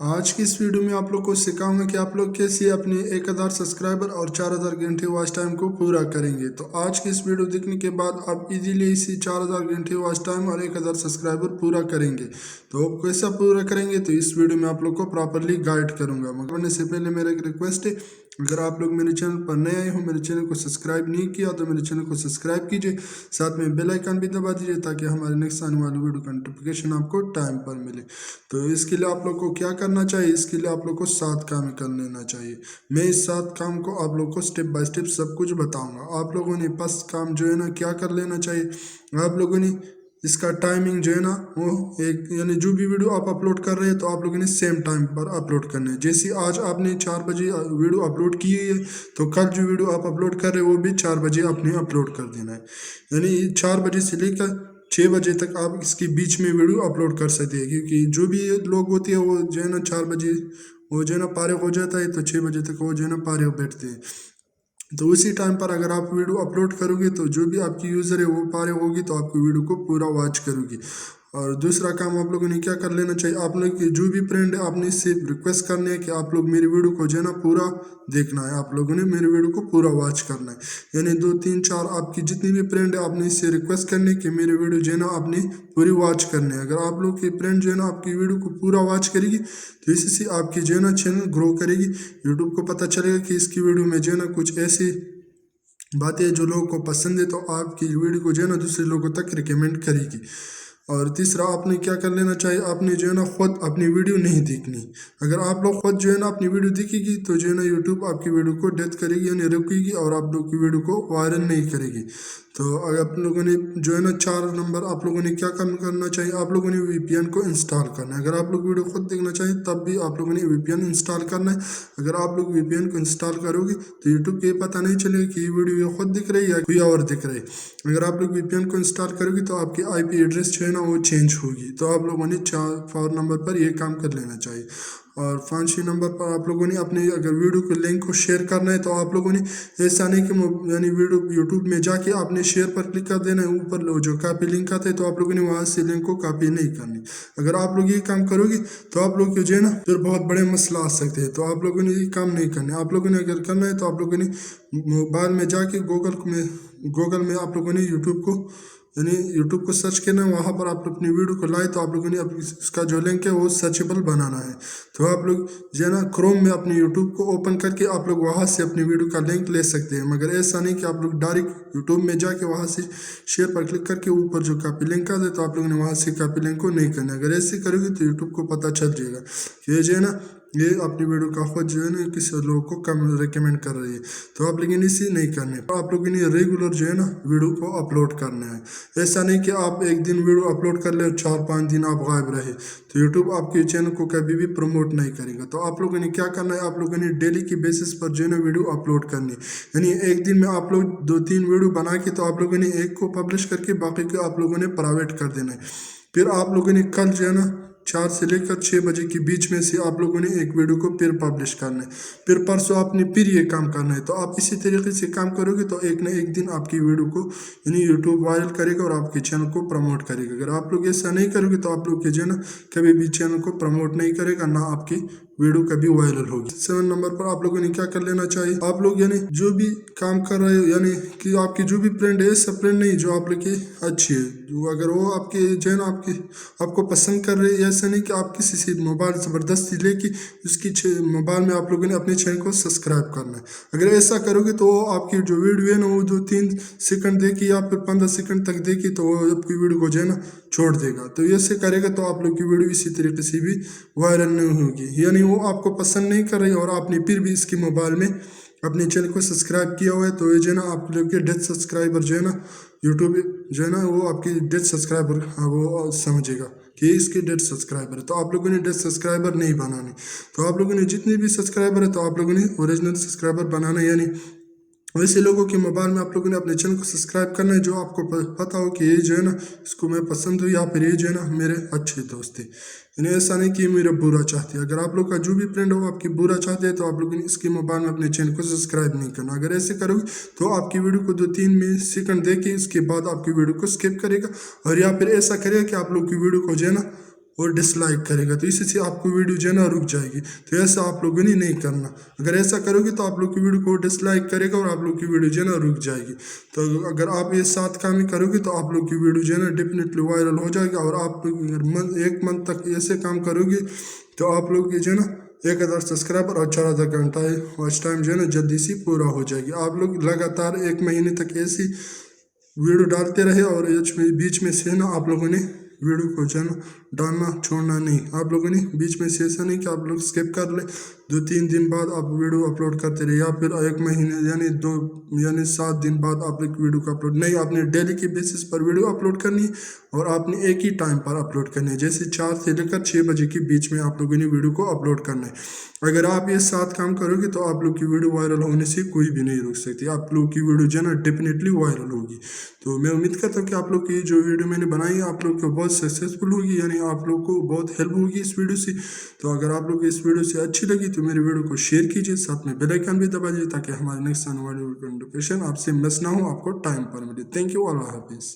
आज की इस वीडियो में आप लोग को सिखाऊंगा कि आप लोग कैसे अपने 1000 सब्सक्राइबर और 4000 घंटे वॉच टाइम को पूरा करेंगे। तो आज की इस वीडियो देखने के बाद आप इजीली इसी 4000 घंटे वॉच टाइम और 1000 सब्सक्राइबर पूरा करेंगे। तो आप कैसा पूरा करेंगे तो इस वीडियो में आप लोग को प्रॉपरली गाइड करूंगा। मगर करने से पहले मेरा एक रिक्वेस्ट है, अगर आप लोग मेरे चैनल पर नए आए हो, मेरे चैनल को सब्सक्राइब नहीं किया तो मेरे चैनल को सब्सक्राइब कीजिए, साथ में बेल आइकन भी दबा दीजिए ताकि हमारे नेक्स्ट आने वाली वीडियो का नोटिफिकेशन आपको टाइम पर मिले। तो इसके लिए आप लोग को क्या करना चाहिए, इसके लिए आप लोग को 7 काम कर लेना चाहिए। मैं इस 7 काम को आप लोग को स्टेप बाय स्टेप सब कुछ बताऊंगा। आप लोगों ने फर्स्ट काम जो है ना क्या कर लेना चाहिए, आप लोगों ने इसका टाइमिंग जो है ना वो एक यानी जो भी वीडियो आप अपलोड कर रहे हैं तो आप लोगों ने सेम टाइम पर अपलोड करना है। जैसे आज आपने 4 बजे वीडियो अपलोड की है तो कल जो वीडियो आप अपलोड कर रहे हैं वो भी 4 बजे आपने अपलोड कर देना है। यानी 4 बजे से लेकर 6 बजे तक आप इसके बीच में वीडियो अपलोड कर सकते हैं, क्योंकि जो भी लोग होते हैं वो जो है ना 4 बजे वो जो है ना फारिग हो जाता है तो 6 बजे तक वो जो है ना फारिग बैठते हैं। तो उसी टाइम पर अगर आप वीडियो अपलोड करोगे तो जो भी आपकी यूज़र है वो फारिग होगी तो आपकी वीडियो को पूरा वॉच करोगी। और दूसरा काम आप लोगों ने क्या कर लेना चाहिए, आप लोग के जो भी फ्रेंड है आपने इससे रिक्वेस्ट करनी है कि आप लोग मेरी वीडियो को जो है ना पूरा देखना है, आप लोगों ने मेरी वीडियो को पूरा वॉच करना है। यानी 2 3 4 आपकी जितनी भी फ्रेंड है आपने इससे रिक्वेस्ट करनी है कि मेरी वीडियो जो है ना आपने पूरी वॉच करनी है। अगर आप लोग की फ्रेंड जो है ना आपकी वीडियो को पूरा वॉच करेगी तो इससे आपकी जो है ना चैनल ग्रो करेगी। यूट्यूब को पता चलेगा कि इसकी वीडियो में जो है ना कुछ ऐसी बातें जो लोगों को पसंद है तो आपकी वीडियो को जो है ना दूसरे लोगों तक रिकमेंड करेगी। और तीसरा आपने क्या कर लेना चाहिए, आपने जो है ना खुद अपनी वीडियो नहीं देखनी। अगर आप लोग खुद जो है ना अपनी वीडियो देखेगी तो जो है ना यूट्यूब आपकी वीडियो को डेथ करेगी यानी रुकेगी और आप लोग की वीडियो को वायरल नहीं करेगी। तो अगर आप लोगों ने जो है ना 4 नंबर आप लोगों ने क्या काम करना चाहिए, आप लोगों ने VPN को इंस्टॉल करना है। अगर आप लोग वीडियो खुद देखना चाहिए तब भी आप लोगों ने VPN इंस्टॉल करना है। अगर आप लोग VPN को इंस्टॉल करोगे तो यूट्यूब को ये पता नहीं चलेगा कि ये वीडियो ये खुद दिख रही है या कोई और दिख रही है। अगर आप लोग VPN को इंस्टॉल करोगे तो आपकी IP एड्रेस जो है ना वो चेंज होगी। तो आप लोगों ने 4 नंबर पर ये काम कर लेना चाहिए। और 5 नंबर पर आप लोगों ने अपने अगर वीडियो के लिंक को शेयर करना है तो आप लोगों ने ऐसा नहीं कि यानी वीडियो यूट्यूब में जाके आपने शेयर पर क्लिक कर देना है, ऊपर जो कॉपी लिंक आता है तो आप लोगों ने वहाँ से लिंक को कॉपी नहीं करनी। अगर आप लोग ये काम करोगे तो आप लोग जो है ना फिर बहुत बड़े मसला आ सकते हैं। तो आप लोगों ने ये काम नहीं करना। आप लोगों ने अगर करना है तो आप लोगों ने मोबाइल में जाके गूगल में आप लोगों ने यूट्यूब को यानी यूट्यूब को सर्च करना है, वहाँ पर आप अपनी वीडियो को लाए तो आप लोगों ने इसका जो लिंक है वो सर्चेबल बनाना है। तो आप लोग जो है ना क्रोम में अपने यूट्यूब को ओपन करके आप लोग वहाँ से अपनी वीडियो का लिंक ले सकते हैं। मगर ऐसा नहीं कि आप लोग डायरेक्ट यूट्यूब में जाके वहाँ से शेयर पर क्लिक करके ऊपर जो कॉपी लिंक आता है तो आप लोगों ने वहाँ से कॉपी लिंक को नहीं करना। अगर ऐसे करोगे तो यूट्यूब को पता चल जाएगा कि ये जो है ना ये अपनी वीडियो का खुद जो है ना किसी लोगों को कम रिकमेंड कर रही है। तो आप लेकिन इसे नहीं करने, तो आप लोगों ने रेगुलर जो है ना वीडियो को अपलोड करना है। ऐसा नहीं कि आप एक दिन वीडियो अपलोड कर ले और 4 5 दिन आप गायब रहे तो यूट्यूब आपके चैनल को कभी भी प्रमोट नहीं करेगा। तो आप लोगों ने क्या करना है, आप लोगों ने डेली की बेसिस पर जो है ना वीडियो अपलोड करनी है। यानी एक दिन में आप लोग 2 3 वीडियो बना के तो आप लोगों ने एक को पब्लिश करके बाकी को आप लोगों ने प्राइवेट कर देना है। फिर आप लोगों ने कल जो है ना 4 से लेकर 6 बजे के बीच में से आप लोगों ने एक वीडियो को फिर पब्लिश करना है। फिर परसों आपने फिर ये काम करना है। तो आप इसी तरीके से काम करोगे तो एक ना एक दिन आपकी वीडियो को यानी यूट्यूब वायरल करेगा और आपके चैनल को प्रमोट करेगा। अगर आप लोग ऐसा नहीं करोगे तो आप लोग के जो है ना कभी भी चैनल को प्रमोट नहीं करेगा, ना आपकी वीडियो कभी वायरल होगी। 7 नंबर पर आप लोगों ने क्या कर लेना चाहिए, आप लोग यानी जो भी काम कर रहे हो यानी कि आपकी जो भी फ्रेंड है सब फ्रेंड नहीं जो आप लोग की अच्छी है, जो अगर वो आपके जो है ना आपको पसंद कर रहे हैं, ऐसा नहीं कि आप किसी से मोबाइल ज़बरदस्ती लेके उसकी मोबाइल में आप लोगों ने अपने चैनल को सब्सक्राइब करना है। अगर ऐसा करोगे तो आपकी जो वीडियो है ना वो 2 3 सेकंड देखी या फिर 15 सेकंड तक देखी तो वो आपकी वीडियो को जो है ना छोड़ देगा। तो ऐसे करेगा तो आप लोग की वीडियो इसी तरीके से भी वायरल नहीं होगी। यानी वो आपको पसंद नहीं कर रही और आपने फिर भी इसके मोबाइल में अपने चैनल को सब्सक्राइब किया हुआ है तो ये जो है ना आप लोग के डेथ सब्सक्राइबर जो है ना यूट्यूब जो है ना वो आपकी डेथ सब्सक्राइबर वो समझेगा कि इसके डेथ सब्सक्राइबर है। तो आप लोगों ने डेथ सब्सक्राइबर नहीं बनाने। तो आप लोगों ने जितने भी सब्सक्राइबर है तो आप लोगों ने ओरिजिनल सब्सक्राइबर बनाना, यानी वैसे लोगों के मोबाइल में आप लोगों ने अपने चैनल को सब्सक्राइब करना है जो आपको पता हो कि ये जो है ना इसको मैं पसंद हूँ या फिर ये जो है ना मेरे अच्छे दोस्त है। यानी ऐसा नहीं कि मेरा बुरा चाहते हैं। अगर आप लोग का जो भी फ्रेंड हो आपकी बुरा चाहते हैं तो आप लोगों ने इसके मोबाइल में अपने चैनल को सब्सक्राइब नहीं करना। अगर ऐसे करोगे तो आपकी वीडियो को 2 3 सेकंड देखे इसके बाद आपकी वीडियो को स्किप करेगा और या फिर ऐसा करेगा कि आप लोग की वीडियो को जो है ना और डिसलाइक करेगा, तो इसी से आपको वीडियो जो है ना रुक जाएगी। तो ऐसा आप लोगों ने नहीं करना। अगर ऐसा करोगे तो आप लोग की वीडियो को डिसलाइक करेगा और आप लोग की वीडियो जो है ना रुक जाएगी। तो अगर आप ये 7 काम ही करोगे तो आप लोग की वीडियो जो है ना डेफिनेटली वायरल हो जाएगी। और आप अगर 1 मंथ तक ऐसे काम करोगे तो आप लोग की जो है ना 1000 सब्सक्राइबर और 4000 घंटा वॉच टाइम जो है ना जल्दी से पूरा हो जाएगी। आप लोग लगातार 1 महीने तक ऐसी वीडियो डालते रहे और बीच में से ना आप लोगों ने वीडियो को जो है ना डालना छोड़ना नहीं। आप लोगों ने बीच में से ऐसा नहीं कि आप लोग स्किप कर ले, 2-3 दिन बाद आप वीडियो अपलोड करते रहे, या फिर 1 महीने यानी 7 दिन बाद आप लोग वीडियो को अपलोड नहीं। आपने डेली के बेसिस पर वीडियो अपलोड करनी है और आपने एक ही टाइम पर अपलोड करनी है, जैसे 4 से लेकर 6 बजे के बीच में आप लोगों ने वीडियो को अपलोड करना है। अगर आप ये 7 काम करोगे तो आप लोग की वीडियो वायरल होने से कोई भी नहीं रोक सकती। आप लोग की वीडियो जो है ना डेफिनेटली वायरल होगी। तो मैं उम्मीद करता हूँ कि आप लोग की जो वीडियो मैंने बनाई है आप लोग को बहुत सक्सेसफुल होगी, यानी आप लोग को बहुत हेल्प होगी इस वीडियो से। तो अगर आप लोग इस वीडियो से अच्छी लगी तो मेरे वीडियो को शेयर कीजिए, साथ में बेल आइकन भी दबा दीजिए ताकि हमारे नेक्स्ट आने वाली नोटिफिकेशन आपसे मिस ना हो, आपको टाइम पर मिले। थैंक यू, अल्लाह हाफिज़।